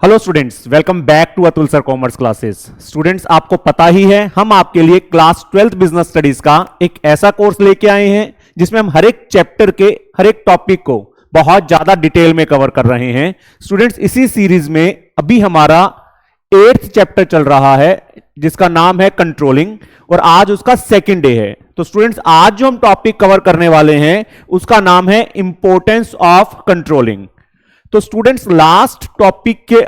Hello students, welcome back to Atul sir commerce classes. Students, आपको पता ही है हम आपके लिए क्लास 12th बिजनेस स्टडीज का एक ऐसा कोर्स लेके आए हैं जिसमें हम हर एक चैप्टर के हर एक टॉपिक को बहुत ज्यादा डिटेल में कवर कर रहे हैं। स्टूडेंट्स, इसी सीरीज में अभी हमारा 8th चैप्टर चल रहा है जिसका नाम है कंट्रोलिंग और आज उसका सेकेंड डे है। तो स्टूडेंट्स, आज जो हम टॉपिक कवर करने वाले हैं उसका नाम है इंपॉर्टेंस ऑफ कंट्रोलिंग। तो स्टूडेंट्स, लास्ट टॉपिक के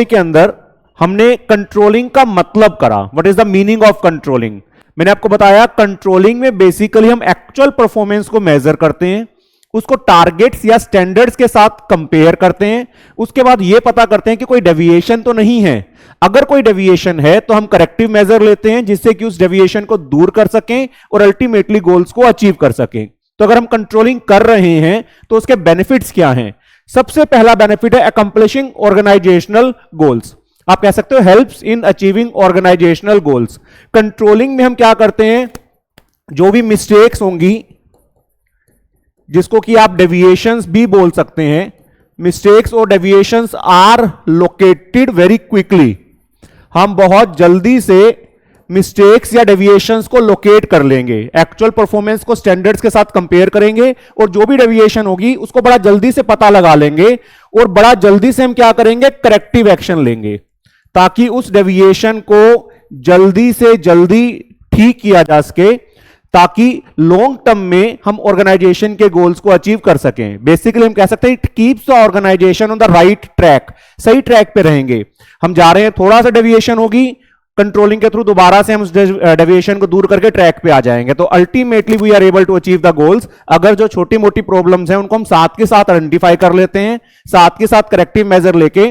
अंदर हमने कंट्रोलिंग का मतलब करा। What is the meaning of controlling? मैंने आपको बताया कंट्रोलिंग में बेसिकली हम एक्चुअल परफॉर्मेंस को मेजर करते हैं, उसको टारगेट्स या स्टैंडर्ड्स के साथ कंपेयर करते हैं, उसके बाद यह पता करते हैं कि कोई डेविएशन तो नहीं है। अगर कोई डेविएशन है तो हम करेक्टिव मेजर लेते हैं जिससे कि उस डेविएशन को दूर कर सकें और अल्टीमेटली गोल्स को अचीव कर सकें। तो अगर हम कंट्रोलिंग कर रहे हैं तो उसके बेनिफिट्स क्या हैं? सबसे पहला बेनिफिट है अकम्प्लिशिंग ऑर्गेनाइजेशनल गोल्स। आप कह सकते हो helps in achieving organisational goals. Controlling में हम क्या करते हैं, जो भी मिस्टेक्स होंगी, जिसको कि आप डेविएशंस भी बोल सकते हैं, मिस्टेक्स और deviations are located very quickly. हम बहुत जल्दी से मिस्टेक्स या डेविएशंस को लोकेट कर लेंगे, एक्चुअल परफॉर्मेंस को स्टैंडर्ड्स के साथ कंपेयर करेंगे और जो भी डेविएशन होगी उसको बड़ा जल्दी से पता लगा लेंगे और बड़ा जल्दी से हम क्या करेंगे, करेक्टिव एक्शन लेंगे ताकि उस डेविएशन को जल्दी से जल्दी ठीक किया जा सके, ताकि लॉन्ग टर्म में हम ऑर्गेनाइजेशन के गोल्स को अचीव कर सकें। बेसिकली हम कह सकते हैं it keeps the organisation on the right track. सही ट्रैक पे रहेंगे। हम जा रहे हैं, थोड़ा सा डेविएशन होगी, कंट्रोलिंग के थ्रू दोबारा से हम उस डेविएशन को दूर करके ट्रैक पे आ जाएंगे। तो ultimately we are able to achieve the goals. अगर जो छोटी मोटी प्रॉब्लम्स हैं उनको हम साथ के साथ आइडेंटिफाई कर लेते हैं, साथ के साथ करेक्टिव मेजर लेके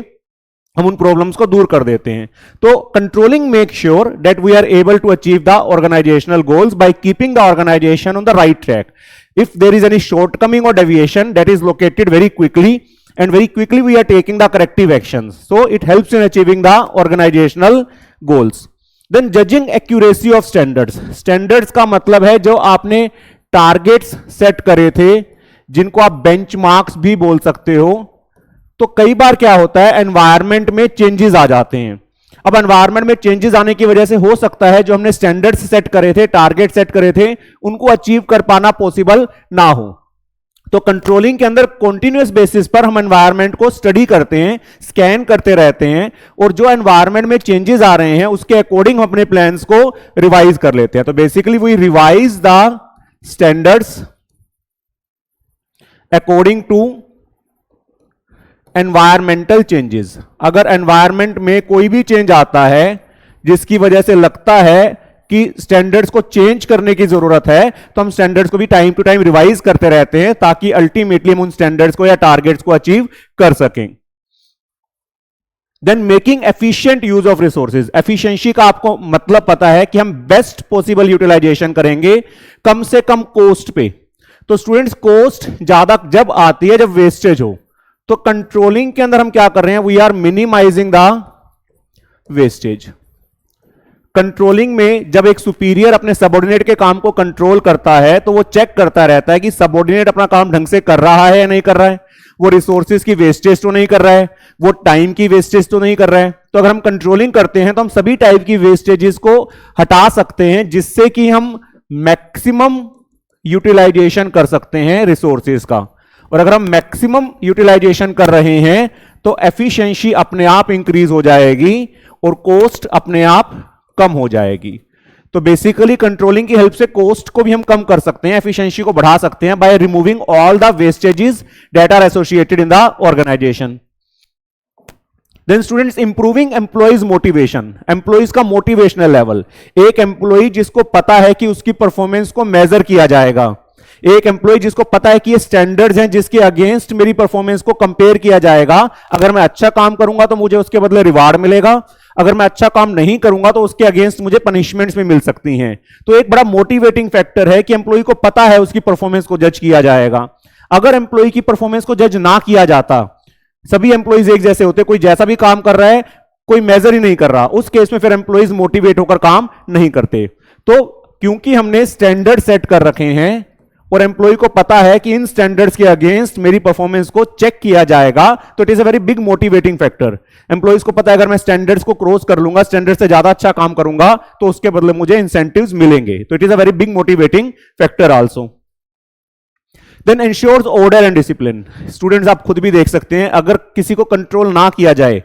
हम उन प्रॉब्लम्स को दूर कर देते हैं। तो controlling make sure that we are able to achieve the organisational goals by keeping the organisation on the right track. If there is any shortcoming और deviation, that is located very quickly and very quickly we are taking the corrective actions, so it helps in achieving the organizational goals. Then judging accuracy of standards. Standards का मतलब है जो आपने targets set करे थे, जिनको आप benchmarks भी बोल सकते हो। तो कई बार क्या होता है, एनवायरमेंट में चेंजेस आ जाते हैं। अब एनवायरमेंट में चेंजेस आने की वजह से हो सकता है जो हमने स्टैंडर्ड्स सेट करे थे, टारगेट सेट करे थे, उनको अचीव कर पाना पॉसिबल ना हो। तो कंट्रोलिंग के अंदर कॉन्टिन्यूअस बेसिस पर हम एनवायरनमेंट को स्टडी करते हैं, स्कैन करते रहते हैं और जो एनवायरनमेंट में चेंजेस आ रहे हैं उसके अकॉर्डिंग हम अपने प्लान्स को रिवाइज कर लेते हैं। तो basically we revise the standards according to environmental changes. अगर एनवायरनमेंट में कोई भी चेंज आता है जिसकी वजह से लगता है कि स्टैंडर्ड्स को चेंज करने की जरूरत है, तो हम स्टैंडर्ड्स को भी टाइम टू टाइम रिवाइज करते रहते हैं ताकि अल्टीमेटली हम उन स्टैंडर्ड्स को या टारगेट्स को अचीव कर सकें। Then making efficient use of resources. Efficiency का आपको मतलब पता है कि हम बेस्ट पॉसिबल यूटिलाइजेशन करेंगे कम से कम कॉस्ट पे। तो स्टूडेंट्स, कॉस्ट ज्यादा जब आती है जब वेस्टेज हो, तो कंट्रोलिंग के अंदर हम क्या कर रहे हैं, we are minimising the wastage. Controlling में जब एक सुपीरियर अपने सबऑर्डिनेट के काम को कंट्रोल करता है तो वो चेक करता रहता है कि सबऑर्डिनेट अपना काम ढंग से कर रहा है या नहीं कर रहा है, वो रिसोर्सेज की वेस्टेज तो नहीं कर रहा है, वो टाइम की वेस्टेज तो नहीं कर रहा है। तो अगर हम कंट्रोलिंग करते हैं तो हम सभी टाइप की वेस्टेजेस को हटा सकते हैं जिससे कि हम मैक्सिमम यूटिलाइजेशन कर सकते हैं रिसोर्सेज का। और अगर हम मैक्सिमम यूटिलाइजेशन कर रहे हैं तो एफिशिएंसी अपने आप इंक्रीज हो जाएगी और कॉस्ट अपने आप कम हो जाएगी। तो बेसिकली कंट्रोलिंग की हेल्प से कॉस्ट को भी हम कम कर सकते हैं, एफिशिएंसी को बढ़ा सकते हैं by removing all the wastages that are associated in the organisation. Then students, improving employees motivation. Employees का मोटिवेशनल लेवल। एक एम्प्लॉय जिसको पता है कि उसकी परफॉर्मेंस को मेजर किया जाएगा, एक एम्प्लॉय जिसको पता है कि ये स्टैंडर्ड्स हैं जिसके अगेंस्ट मेरी परफॉर्मेंस को कंपेयर किया जाएगा, अगर मैं अच्छा काम करूंगा तो मुझे उसके बदले रिवार्ड मिलेगा, अगर मैं अच्छा काम नहीं करूंगा तो उसके अगेंस्ट मुझे पनिशमेंट्स भी मिल सकती हैं। तो एक बड़ा मोटिवेटिंग फैक्टर है कि एम्प्लॉय को पता है उसकी परफॉर्मेंस को जज किया जाएगा। अगर एम्प्लॉय की परफॉर्मेंस को जज ना किया जाता, सभी एम्प्लॉयज एक जैसे होते, कोई जैसा भी काम कर रहा है, कोई मेजर ही नहीं कर रहा, उस केस में फिर एम्प्लॉयज मोटिवेट होकर काम नहीं करते। तो क्योंकि हमने स्टैंडर्ड सेट कर रखे हैं और एम्प्लॉय को पता है कि इन स्टैंडर्ड्स के अगेंस्ट मेरी परफॉर्मेंस को चेक किया जाएगा, तो it is a very big motivating factor. Employees को पता है अगर मैं स्टैंडर्ड्स को क्रॉस कर लूंगा, स्टैंडर्ड से ज्यादा अच्छा काम करूंगा, तो उसके बदले मुझे इंसेंटिव्स मिलेंगे, तो it is a very big motivating factor also. Then ensures order and discipline. Students आप खुद भी देख सकते हैं, अगर किसी को कंट्रोल ना किया जाए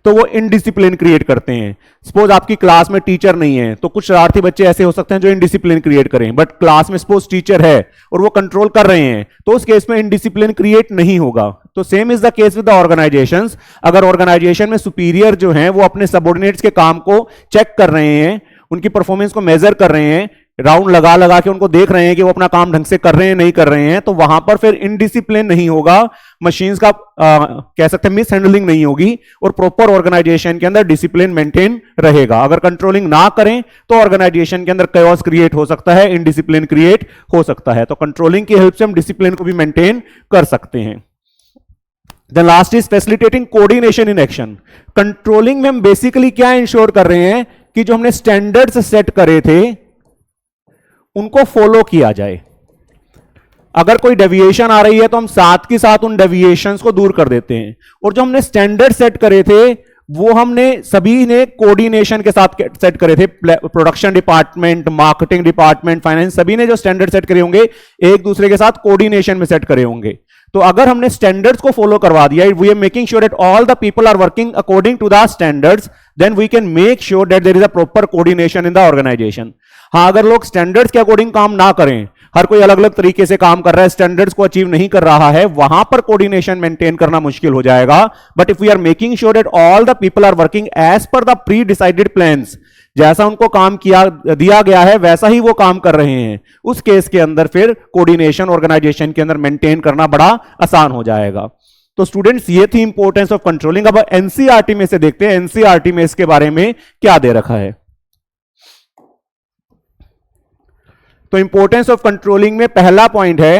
तो वो इनडिसिप्लिन क्रिएट करते हैं। सपोज आपकी क्लास में टीचर नहीं है, तो कुछ शरारती बच्चे ऐसे हो सकते हैं जो इनडिसिप्लिन क्रिएट करें, बट क्लास में सपोज टीचर है और वो कंट्रोल कर रहे हैं, तो उस केस में इनडिसिप्लिन क्रिएट नहीं होगा। तो same is the case with the organisations. अगर ऑर्गेनाइजेशन में सुपीरियर जो हैं वो अपने सबऑर्डिनेट्स के काम को चेक कर रहे हैं, उनकी परफॉर्मेंस को मेजर कर रहे हैं, राउंड लगा लगा के उनको देख रहे हैं कि वो अपना काम ढंग से कर रहे हैं नहीं कर रहे हैं, तो वहां पर फिर इनडिसिप्लिन नहीं होगा, मशीन्स का कह सकते हैं मिस हैंडलिंग नहीं होगी, और प्रॉपर ऑर्गेनाइजेशन के अंदर डिसिप्लिन मेंटेन रहेगा। अगर कंट्रोलिंग ना करें तो ऑर्गेनाइजेशन के अंदर कैओस क्रिएट हो सकता है, इनडिसिप्लिन क्रिएट हो सकता है। तो कंट्रोलिंग की हेल्प से हम डिसिप्लिन को भी मेंटेन कर सकते हैं। Then last is facilitating coordination in action. Controlling में हम बेसिकली क्या इंश्योर कर रहे हैं कि जो हमने स्टैंडर्ड्स सेट करे थे उनको फॉलो किया जाए। अगर कोई डेविएशन आ रही है तो हम साथ के साथ उन डेविएशंस को दूर कर देते हैं, और जो हमने स्टैंडर्ड सेट करे थे वो हमने सभी ने कोऑर्डिनेशन के साथ सेट करे थे। Production department, marketing department, finance, सभी ने जो स्टैंडर्ड सेट करे होंगे एक दूसरे के साथ कोऑर्डिनेशन में सेट करे होंगे। तो अगर हमने स्टैंडर्ड्स को फॉलो करवा दिया, we are making sure that all the people are working according to the standards, then we can make sure that there is a proper coordination in the organisation. हाँ, अगर लोग स्टैंडर्ड्स के according काम ना करें, हर कोई अलग अलग तरीके से काम कर रहा है, स्टैंडर्ड्स को अचीव नहीं कर रहा है, वहां पर कोऑर्डिनेशन मेंटेन करना मुश्किल हो जाएगा। But if we are making sure that all the people are working as per the pre decided plans, जैसा उनको काम किया दिया गया है वैसा ही वो काम कर रहे हैं, उस केस के अंदर फिर कोऑर्डिनेशन ऑर्गेनाइजेशन के अंदर मेंटेन करना बड़ा आसान हो जाएगा। तो स्टूडेंट्स, ये थी इंपॉर्टेंस ऑफ कंट्रोलिंग। अब एनसीईआरटी में से देखते हैं एनसीईआरटी में इसके बारे में क्या दे रखा है। तो इंपॉर्टेंस ऑफ कंट्रोलिंग में पहला पॉइंट है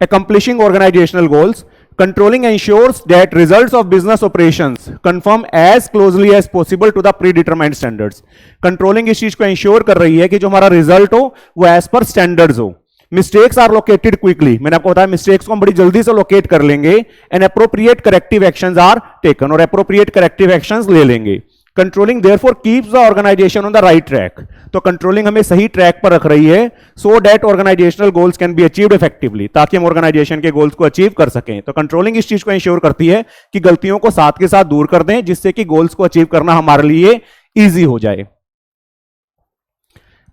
accomplishing organisational goals. Controlling ensures that results of business operations conform as closely as possible to the pre determined standards. Controlling इस चीज को एंश्योर कर रही है कि जो हमारा रिजल्ट हो वो एज पर स्टैंडर्ड्स हो। मिस्टेक्स आर लोकेटेड क्विकली, मैंने आपको बताया मिस्टेक्स को हम बड़ी जल्दी से लोकेट कर लेंगे, and appropriate corrective actions are taken, और अप्रोप्रिएट करेक्टिव एक्शंस ले लेंगे। Controlling therefore keeps the organisation on the right track. तो कंट्रोलिंग हमें सही ट्रैक पर रख रही है, so that organisational goals can be achieved effectively, ताकि हम ऑर्गेनाइजेशन के गोल्स को अचीव कर सकें। तो कंट्रोलिंग इस चीज को इंश्योर करती है कि गलतियों को साथ के साथ दूर कर दें, जिससे कि गोल्स को अचीव करना हमारे लिए ईजी हो जाए।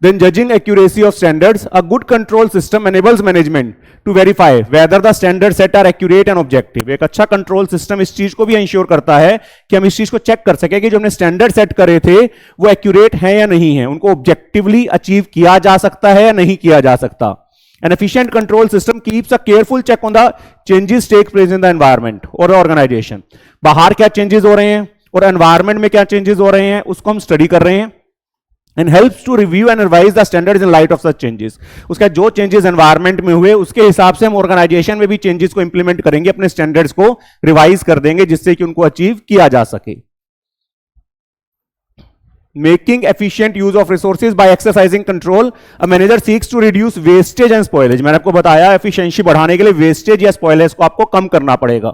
Then judging accuracy of standards, a good control system enables management to verify whether the standards set are accurate and objective. एक अच्छा कंट्रोल सिस्टम इस चीज को भी इंश्योर करता है कि हम इस चीज को चेक कर सके कि जो हमने स्टैंडर्ड सेट करे थे वो एक्यूरेट है या नहीं है, उनको ऑब्जेक्टिवली अचीव किया जा सकता है या नहीं किया जा सकता। An efficient control system keeps a careful check on the changes take place in the environment or the organization. बाहर क्या चेंजेस हो रहे हैं और एनवायरमेंट में क्या चेंजेस हो रहे हैं उसको हम स्टडी कर रहे हैं, and helps to review and revise the standards in light of such changes. उसका जो चेंजेस एनवायरमेंट में हुए उसके हिसाब से हम ऑर्गेनाइजेशन में भी चेंजेस को इंप्लीमेंट करेंगे, अपने स्टैंडर्ड्स को रिवाइज कर देंगे जिससे कि उनको अचीव किया जा सके। Making efficient use of resources by exercising control, a manager seeks to reduce wastage and spoilage. मैंने आपको बताया एफिशिएंसी बढ़ाने के लिए वेस्टेज या स्पॉइलेज को आपको कम करना पड़ेगा।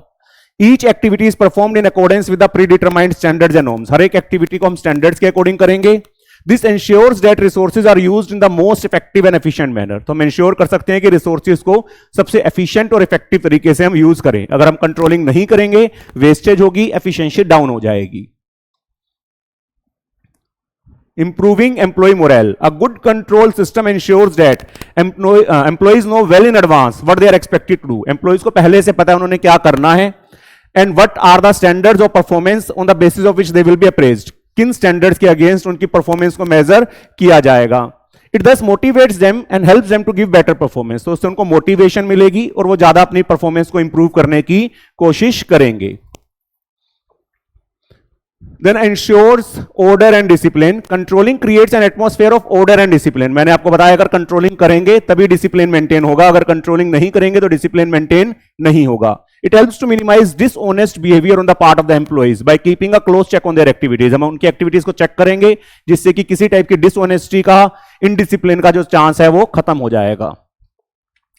Each activity is performed in accordance with the predetermined standards and norms. हर एक एक्टिविटी को हम स्टैंडर्ड्स के अकॉर्डिंग करेंगे। This ensures that resources are used in the most effective and efficient manner. तो हम इंश्योर कर सकते हैं कि रिसोर्सेज को सबसे एफिशिएंट और इफेक्टिव तरीके से हम यूज करें। अगर हम कंट्रोलिंग नहीं करेंगे वेस्टेज होगी, एफिशिएंसी डाउन हो जाएगी। Improving employee morale. A good control system ensures that employees know well in advance what they are expected to do. Employees को पहले से पता है उन्होंने क्या करना है, and what are the standards of performance on the basis of which they will be appraised. किन स्टैंडर्ड्स के अगेंस्ट उनकी परफॉर्मेंस को मेजर किया जाएगा। It thus motivates them and helps them to give better performance. तो उससे उनको motivation मिलेगी और वो ज्यादा अपनी परफॉर्मेंस को इंप्रूव करने की कोशिश करेंगे। Then ensures order and discipline. Controlling creates an atmosphere of order and discipline. मैंने आपको बताया अगर कंट्रोलिंग करेंगे तभी डिसिप्लिन मेंटेन होगा, अगर कंट्रोलिंग नहीं करेंगे तो डिसिप्लिन मेंटेन नहीं होगा। It helps to minimize dishonest behavior on the part of the employees by keeping a close check on their activities. हम उनकी एक्टिविटीज को चेक करेंगे जिससे कि किसी टाइप की डिसऑनेस्टी का, इनडिसिप्लिन का जो चांस है वो खत्म हो जाएगा।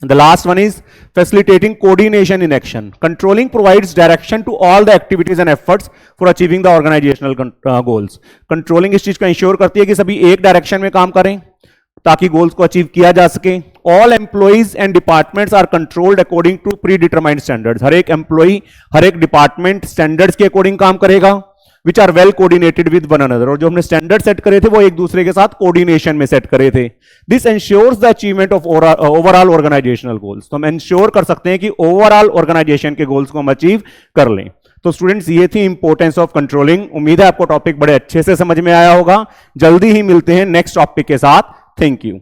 The last one is facilitating coordination in action. Controlling provides direction to all the activities and efforts for achieving the organizational goals. Controlling इस चीज को इंश्योर करती है कि सभी एक डायरेक्शन में काम करें ताकि गोल्स को अचीव किया जा सके. All employees and departments are controlled according to pre determined standards. हर एक एम्प्लॉई, हर एक डिपार्टमेंट स्टैंडर्ड्स के अकॉर्डिंग काम करेगा, which are well coordinated with one another. और जो हमने स्टैंडर्ड सेट करे थे वो एक दूसरे के साथ कोऑर्डिनेशन में सेट करे थे. This ensures the achievement of overall organisational goals. तो हम एंश्योर कर सकते हैं कि ओवरऑल ऑर्गेनाइजेशन के गोल्स को हम अचीव कर लें. तो स्टूडेंट्स ये थी इंपॉर्टेंस ऑफ कंट्रोलिंग. उम्मीद है आपको टॉपिक बड़े अच्छे से समझ में आया होगा. जल्दी ही मिलते हैं नेक्स्ट टॉपिक के साथ. Thank you.